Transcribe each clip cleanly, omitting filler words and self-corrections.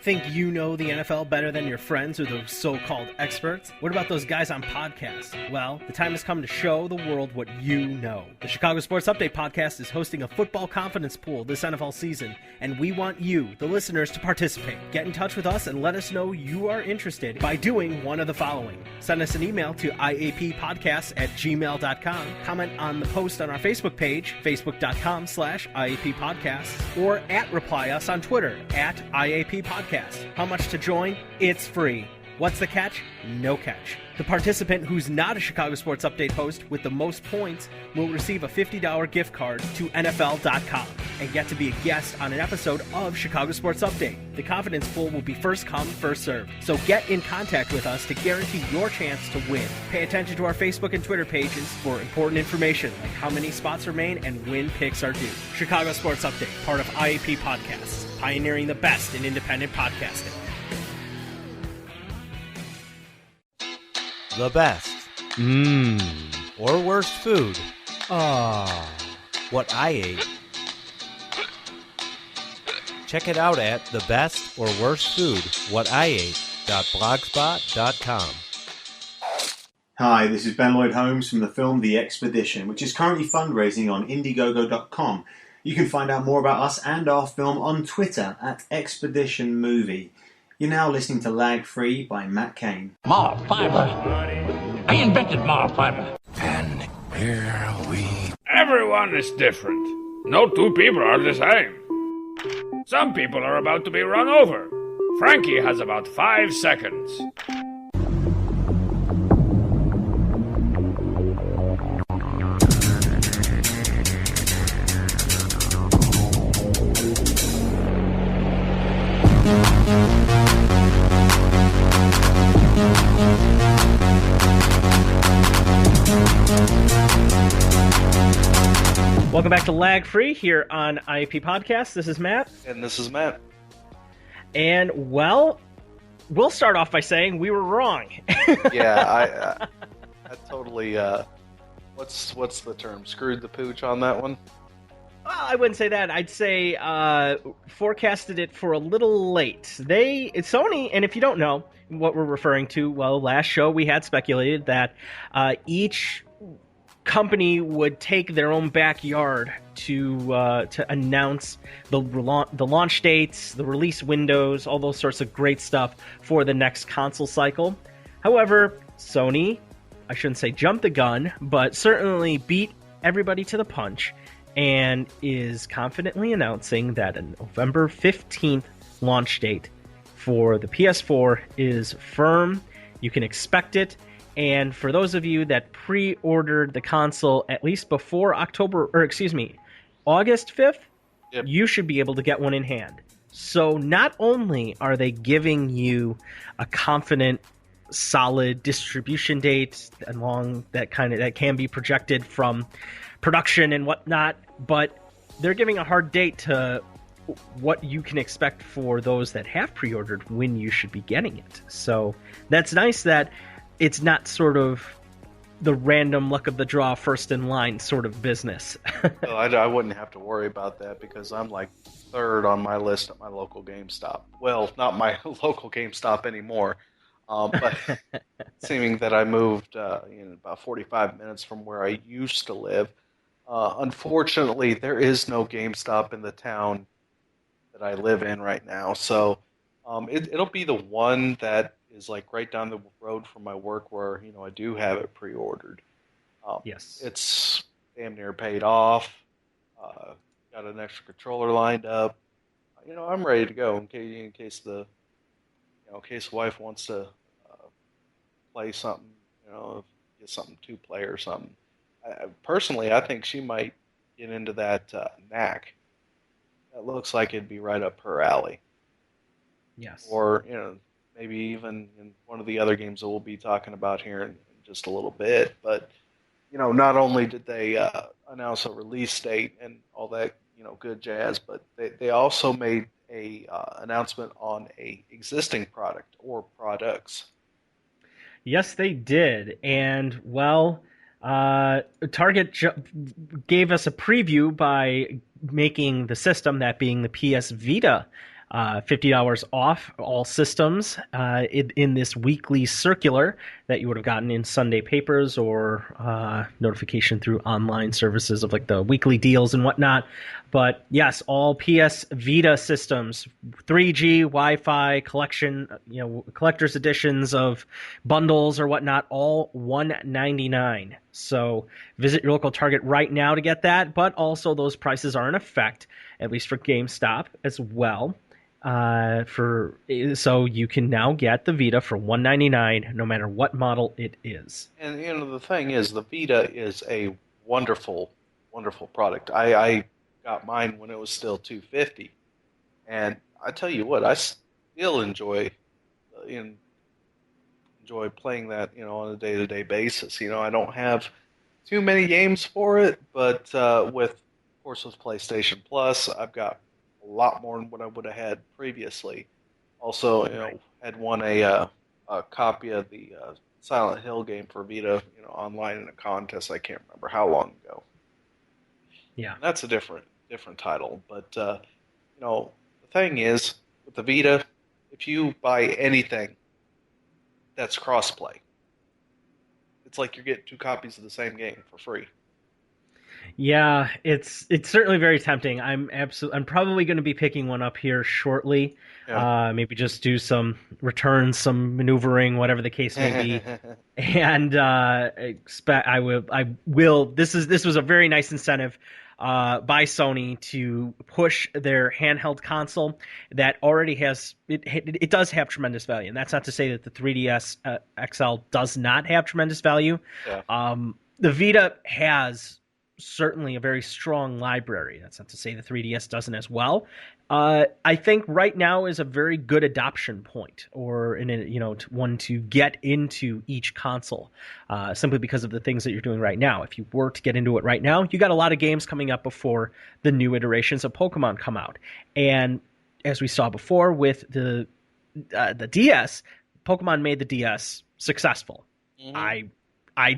Think you know the NFL better than your friends or those so-called experts? What about those guys on podcasts? Well, the time has come to show the world what you know. The Chicago Sports Update podcast is hosting a football confidence pool this NFL season, and we want you, the listeners, to participate. Get in touch with us and let us know you are interested by doing one of the following. Send us an email to iappodcasts@gmail.com, comment on the post on our Facebook page, facebook.com/iappodcasts, or reply us on Twitter @IAPpodcast. How much to join? It's free. What's the catch? No catch. The participant who's not a Chicago Sports Update host with the most points will receive a $50 gift card to NFL.com and get to be a guest on an episode of Chicago Sports Update. The confidence pool will be first come, first served. So get in contact with us to guarantee your chance to win. Pay attention to our Facebook and Twitter pages for important information like how many spots remain and when picks are due. Chicago Sports Update, part of IAP Podcasts, pioneering the best in independent podcasting. The best. Or worst food. What I ate. Check it out at the best or worst food, whatiate.blogspot.com. Hi, this is Ben Lloyd Holmes from the film The Expedition, which is currently fundraising on Indiegogo.com. You can find out more about us and our film on Twitter @ExpeditionMovie. You're now listening to Lag Free by Matt Cain. Marl fiber. I invented marl fiber. And here we... Everyone is different. No two people are the same. Some people are about to be run over. Frankie has about 5 seconds. Welcome back to Lag Free here on IAP Podcast. This is Matt. And this is Matt. And, well, we'll start off by saying we were wrong. Yeah, I totally, what's the term? Screwed the pooch on that one? Well, I wouldn't say that. I'd say forecasted it for a little late. Sony, and if you don't know what we're referring to, well, last show we had speculated that each company would take their own backyard to announce the launch dates, the release windows, all those sorts of great stuff for the next console cycle. However, Sony, I shouldn't say jumped the gun, but certainly beat everybody to the punch and is confidently announcing that a November 15th launch date for the PS4 is firm. You can expect it. And for those of you that pre-ordered the console at least before August 5th, Yep. You should be able to get one in hand. So not only are they giving you a confident, solid distribution date along that can be projected from production and whatnot, but they're giving a hard date to what you can expect for those that have pre-ordered when you should be getting it. So that's nice that it's not sort of the random luck of the draw first in line sort of business. Well, I wouldn't have to worry about that because I'm like third on my list at my local GameStop. Well, not my local GameStop anymore, but seeming that I moved about 45 minutes from where I used to live. Unfortunately, there is no GameStop in the town that I live in right now, so it'll be the one that is like right down the road from my work where I do have it pre-ordered. Yes, it's damn near paid off. Got an extra controller lined up. I'm ready to go in case the wife wants to play something. Get something to play or something. Personally, I think she might get into that knack. That looks like it'd be right up her alley. Yes. Or maybe even in one of the other games that we'll be talking about here in just a little bit. But, not only did they announce a release date and all that, good jazz, but they also made a announcement on a existing product or products. Yes, they did. And, well, Target gave us a preview by making the system, that being the PS Vita, $50 off all systems in this weekly circular that you would have gotten in Sunday papers or notification through online services of like the weekly deals and whatnot. But yes, all PS Vita systems, 3G, Wi-Fi, collection, collector's editions of bundles or whatnot, all $199. So visit your local Target right now to get that. But also those prices are in effect, at least for GameStop as well. So you can now get the Vita for $199 no matter what model it is. And the thing is, the Vita is a wonderful, wonderful product. I got mine when it was still $250, and I tell you what, I still enjoy playing that on a day-to-day basis. I don't have too many games for it, but of course with PlayStation Plus, I've got a lot more than what I would have had previously. Also, had won a copy of the Silent Hill game for Vita, online in a contest. I can't remember how long ago. Yeah, and that's a different title. But the thing is, with the Vita, if you buy anything that's crossplay, it's like you're getting 2 copies of the same game for free. Yeah, it's certainly very tempting. I'm probably going to be picking one up here shortly. Yeah. Maybe just do some returns, some maneuvering, whatever the case may be. And I will. This was a very nice incentive by Sony to push their handheld console that already has it does have tremendous value, and that's not to say that the 3DS XL does not have tremendous value. Yeah. The Vita has certainly a very strong library. That's not to say the 3DS doesn't as well. I think right now is a very good adoption point, or one to get into each console, simply because of the things that you're doing right now. If you were to get into it right now, you got a lot of games coming up before the new iterations of Pokemon come out, and as we saw before with the DS, Pokemon made the DS successful. Mm-hmm. I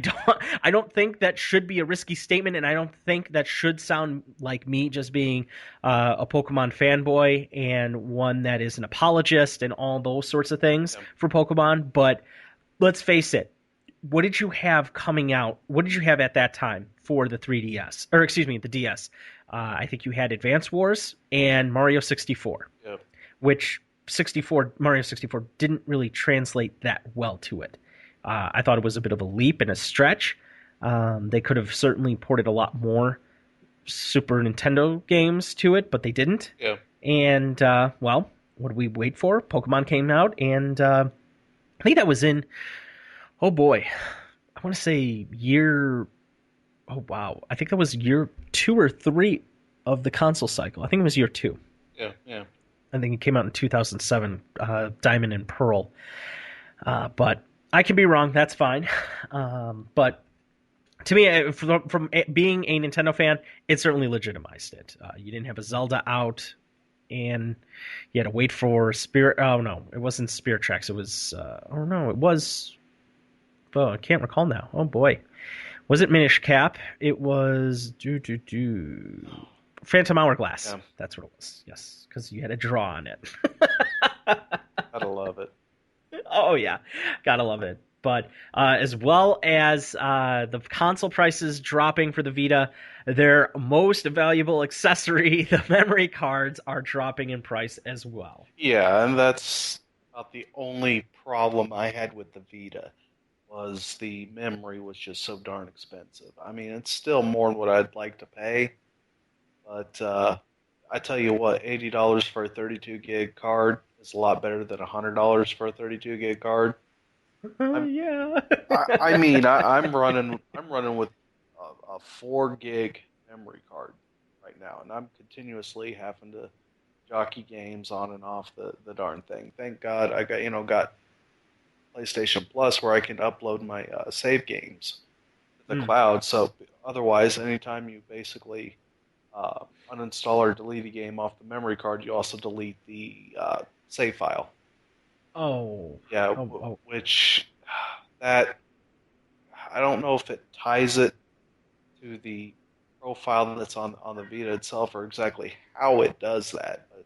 don't think that should be a risky statement, and I don't think that should sound like me just being a Pokemon fanboy and one that is an apologist and all those sorts of things for Pokemon. But let's face it, what did you have coming out? What did you have at that time for the 3DS? Or excuse me, the DS? I think you had Advance Wars and Mario 64, which Mario 64 didn't really translate that well to it. I thought it was a bit of a leap and a stretch. They could have certainly ported a lot more Super Nintendo games to it, but they didn't. Yeah. And, what did we wait for? Pokemon came out, and I think that was in, oh boy, I want to say I think that was year 2 or 3 of the console cycle. I think it was year 2. Yeah. I think it came out in 2007, Diamond and Pearl. But I can be wrong. That's fine. But to me, from being a Nintendo fan, it certainly legitimized it. You didn't have a Zelda out, and you had to wait for Spirit. Oh no, it wasn't Spirit Tracks. It was. It was. Oh, I can't recall now. Oh boy, was it Minish Cap? It was Phantom Hourglass. Yeah. That's what it was. Yes, because you had a draw on it. Gotta love it. Oh yeah, gotta love it. But as well as the console prices dropping for the Vita, their most valuable accessory, the memory cards, are dropping in price as well. Yeah, and that's about the only problem I had with the Vita, was the memory was just so darn expensive. I mean, it's still more than what I'd like to pay, but I tell you what, $80 for a 32 gig card is a lot better than $100 for a 32 gig card. Yeah. I'm running with a 4 gig memory card right now, and I'm continuously having to jockey games on and off the darn thing. Thank God I got PlayStation Plus, where I can upload my save games to the cloud. So otherwise, anytime you basically uninstall or delete a game off the memory card, you also delete the save file. Oh. Yeah, which that I don't know if it ties it to the profile that's on the Vita itself, or exactly how it does that. But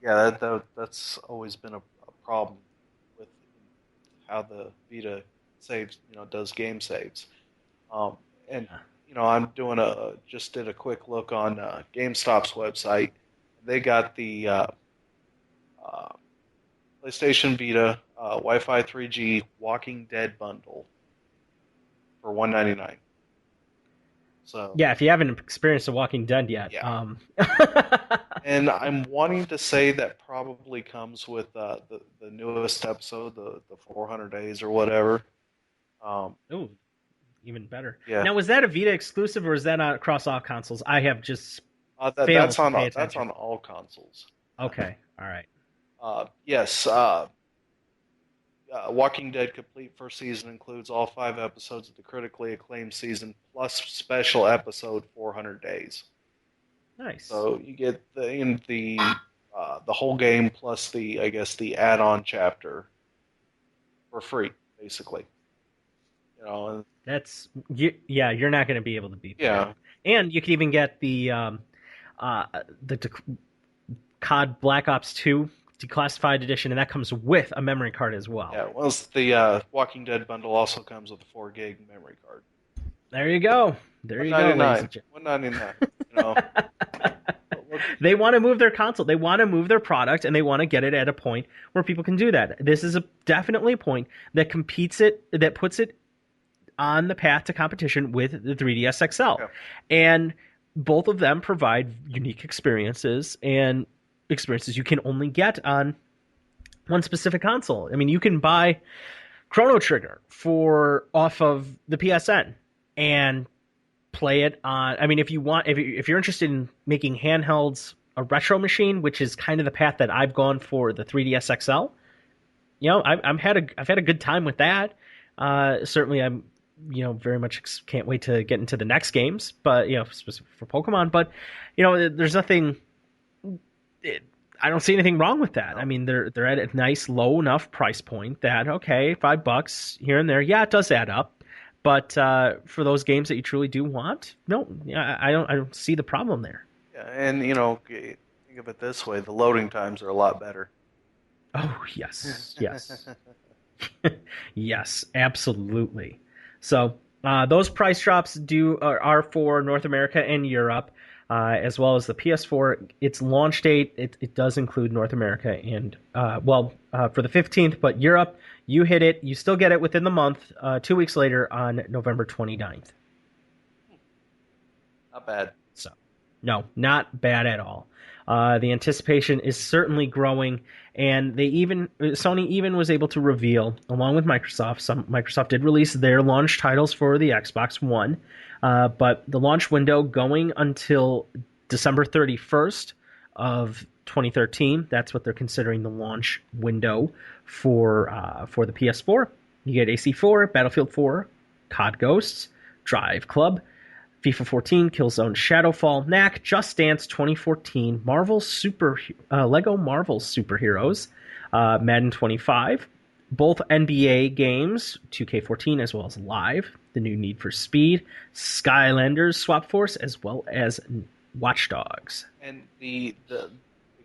Yeah, that's always been a problem with how the Vita saves, does game saves. Um, and I'm doing just did a quick look on GameStop's website. They got the uh, PlayStation Vita Wi-Fi 3G Walking Dead bundle for $199. So Yeah, if you haven't experienced The Walking Dead yet, yeah. And I'm wanting to say that probably comes with the newest episode, the 400 days or whatever. Ooh, even better. Yeah. Now, was that a Vita exclusive or is that across all consoles? I have just failed That's to on pay that's attention. on all consoles. Okay, all right. Yes. Walking Dead Complete first season includes all 5 episodes of the critically acclaimed season plus special episode 400 days. Nice. So you get the whole game plus the add-on chapter for free, basically. That's you're not going to be able to beat that. Yeah. And you can even get the COD Black Ops 2 Declassified Edition, and that comes with a memory card as well. Yeah, well, the Walking Dead bundle also comes with a 4 gig memory card. There you go. There you go, ladies and gentlemen. $199. They want to move their console. They want to move their product, and they want to get it at a point where people can do that. This is definitely a point that that puts it on the path to competition with the 3DS XL. Okay. And both of them provide unique experiences and experiences you can only get on one specific console. I mean, you can buy Chrono Trigger off of the PSN and play it on. I mean, if you're interested in making handhelds a retro machine, which is kind of the path that I've gone for the 3DS XL, I've had a good time with that. Certainly, I'm very much can't wait to get into the next games, but specific for Pokemon. But there's nothing. I don't see anything wrong with that. I mean, they're at a nice low enough price point that okay, $5 here and there, yeah, it does add up. But for those games that you truly do want, no, I don't see the problem there. Yeah, and think of it this way: the loading times are a lot better. Oh yes, yes, yes, absolutely. So those price drops are for North America and Europe, as well as the PS4. Its launch date it does include North America and for the 15th, but Europe, you hit it. You still get it within the month. 2 weeks later on November 29th. Not bad. So, no, not bad at all. The anticipation is certainly growing, and Sony even was able to reveal, along with Microsoft, Microsoft did release their launch titles for the Xbox One, but the launch window going until December 31st of 2013. That's what they're considering the launch window for the PS4. You get AC4, Battlefield 4, COD Ghosts, Drive Club, FIFA 14, Killzone Shadowfall, Knack, Just Dance 2014, Lego Marvel Superheroes, Madden 25, both NBA games, 2K14 as well as Live, the new Need for Speed, Skylanders Swap Force, as well as Watch Dogs. And the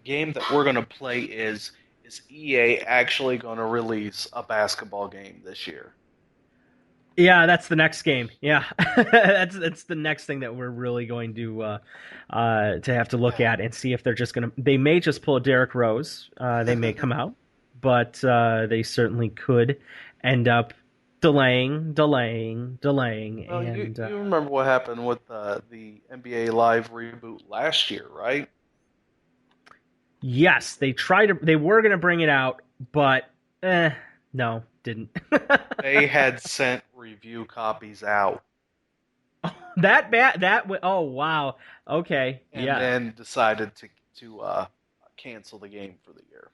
game that we're going to play is EA actually going to release a basketball game this year? Yeah, that's the next game. Yeah, that's the next thing that we're really going to have to look at and see if they're just gonna. They may just pull a Derrick Rose. They may come out, but they certainly could end up delaying. Well, and you remember what happened with the NBA Live reboot last year, right? Yes, they were gonna bring it out, but no, didn't. They had sent review copies out. That bad? Oh wow. Okay. And then decided to cancel the game for the year.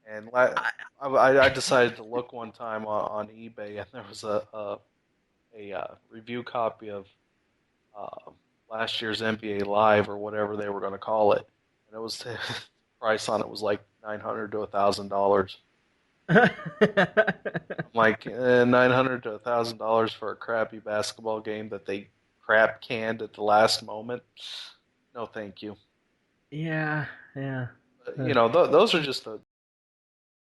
And I decided to look one time on eBay, and there was a review copy of last year's NBA Live or whatever they were going to call it, and it was the price on it was like $900 to $1,000. I'm like $900 to $1,000 for a crappy basketball game that they crap canned at the last moment. No, thank you. Yeah. You know, those are just the